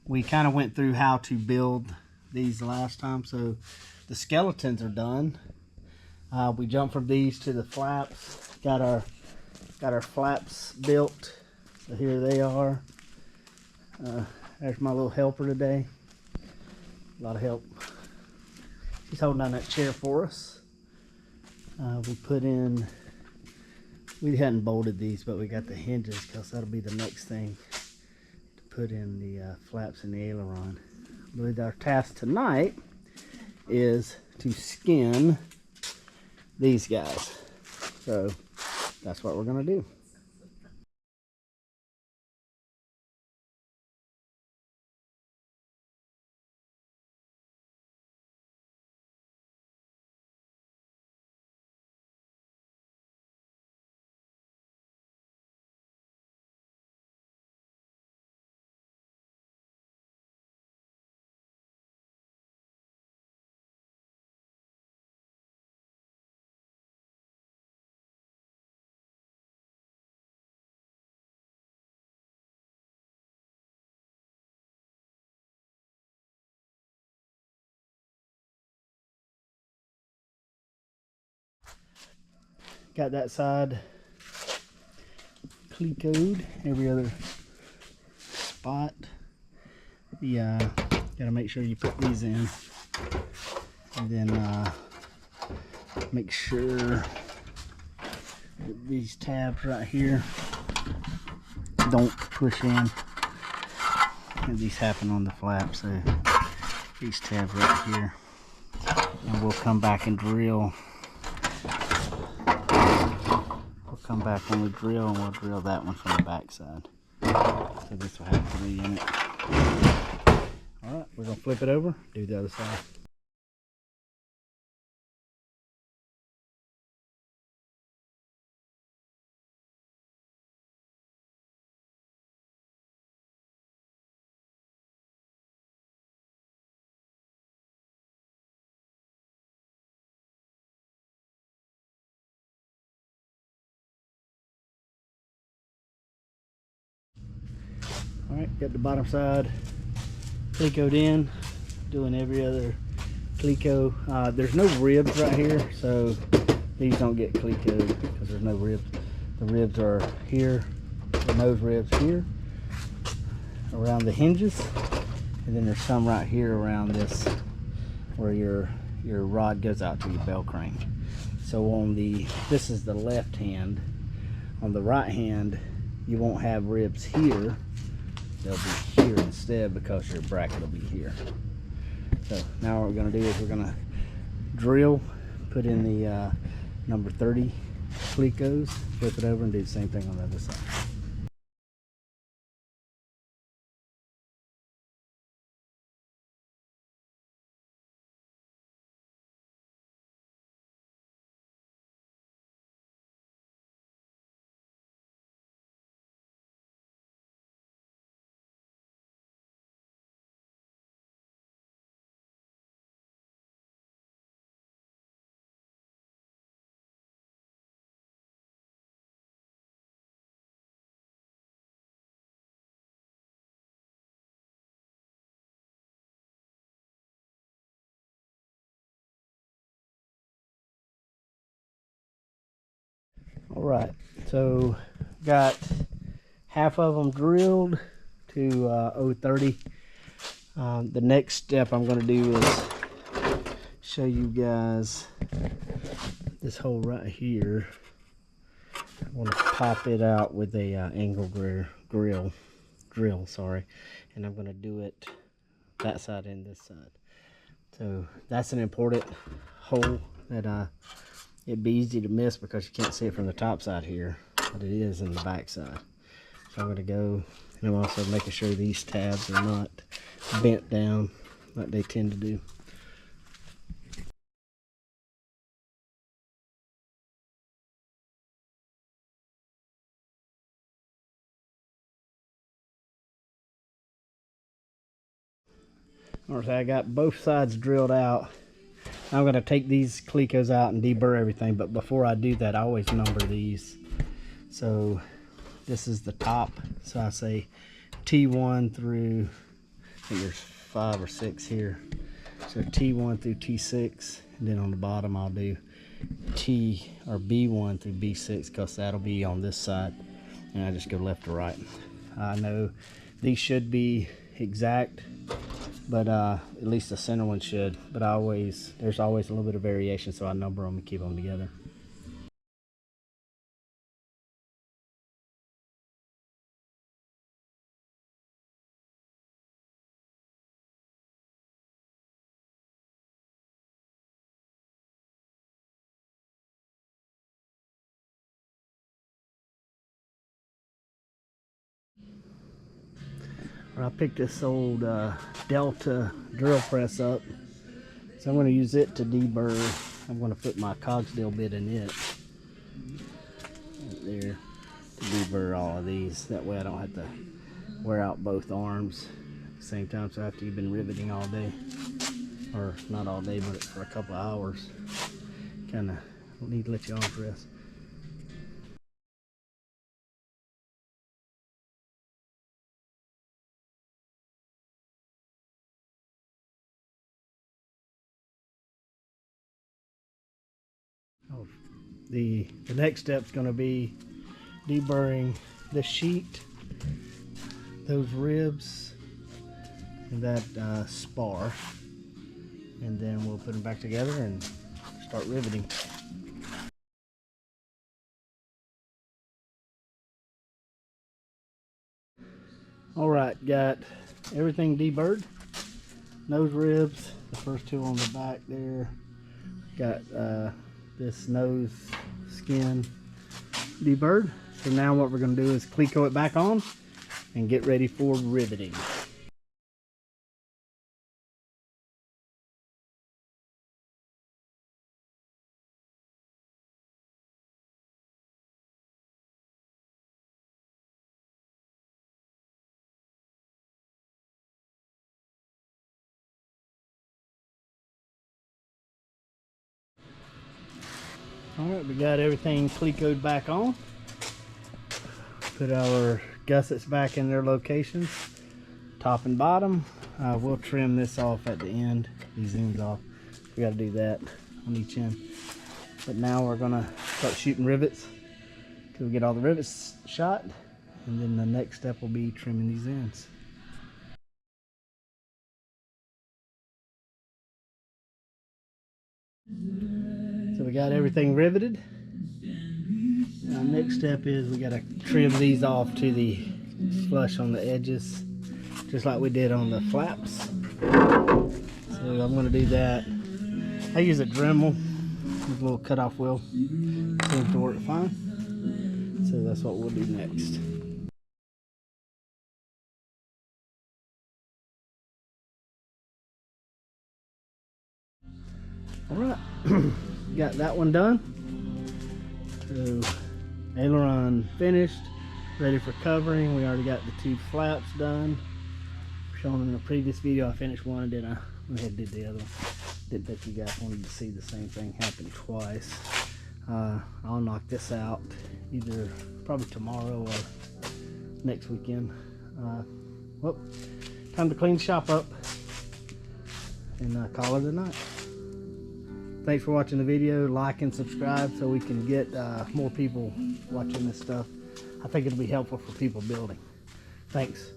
We kind of went through how to build these last time, so the skeletons are done. We jumped from these to the flaps. Got our flaps built. So here they are. There's my little helper today. A lot of help. She's holding down that chair for us. We put in, we hadn't bolted these, but we got the hinges because that'll be the next thing to put in the flaps and the aileron. But our task tonight is to skin these guys. So that's what we're gonna do. Got that side Clecoed, every other spot. Gotta make sure you put these in, and then make sure that these tabs right here don't push in. And these happen on the flap, so these tabs right here, and we'll come back and drill. Come back when we drill, and we'll drill that one from the back side. So this will have 3 in it. Alright, we're going to flip it over, do the other side. Alright, got the bottom side Clecoed in, doing every other Cleco. There's no ribs right here, so these don't get Clecoed because there's no ribs. The ribs are here, the nose ribs here, around the hinges, and then there's some right here around this, where your rod goes out to your bell crank. So on the, this is the left hand. On the right hand, you won't have ribs here. They'll be here instead because your bracket will be here. So now what we're going to do is we're going to drill, put in the number 30 Clecos, flip it over, and do the same thing on the other side. All right, so got half of them drilled to 030. The next step I'm going to do is show you guys this hole right here. I want to pop it out with a angle drill, sorry, and I'm going to do it that side and this side. So that's an important hole that it'd be easy to miss because you can't see it from the top side here, but it is in the back side. So I'm going to go, and I'm also making sure these tabs are not bent down like they tend to do. Alright, so I got both sides drilled out. I'm going to take these Clecos out and deburr everything, but before I do that, I always number these. So this is the top, so I say T1 through, I think there's 5 or 6 here. So T1 through T6, and then on the bottom I'll do T or B1 through B6 because that'll be on this side, and I just go left to right. I know these should be exact, but at least the center one should, but there's always a little bit of variation, so I number them and keep them together. I picked this old Delta drill press up, so I'm going to use it to deburr. I'm going to put my cogsdale bit in it right there to deburr all of these. That way I don't have to wear out both arms at the same time. So after you've been riveting all day, or not all day, but for a couple of hours, kind of need to let your arms rest. The next step is going to be deburring the sheet, those ribs, and that spar, and then we'll put them back together and start riveting. Alright, got everything deburred. Nose ribs, the first two on the back there. Got this nose skin deburred. So now what we're going to do is Cleco it back on and get ready for riveting. Alright, we got everything Clecoed back on. Put our gussets back in their locations, top and bottom. We'll trim this off at the end, these ends off. We got to do that on each end. But now we're going to start shooting rivets till we get all the rivets shot, and then the next step will be trimming these ends. So we got everything riveted. Now next step is we got to trim these off to the flush on the edges, just like we did on the flaps. So I'm going to do that. I use a Dremel with a little cutoff wheel. Seems to work fine. So that's what we'll do next. Alright, got that one done. So aileron finished, ready for covering. We already got the 2 flaps done. Shown in the previous video, I finished one and then I went ahead and did the other one. Didn't think you guys wanted to see the same thing happen twice. I'll knock this out either probably tomorrow or next weekend. Well, time to clean the shop up and call it a night. Thanks for watching the video. Like and subscribe so we can get more people watching this stuff. I think it'll be helpful for people building. Thanks.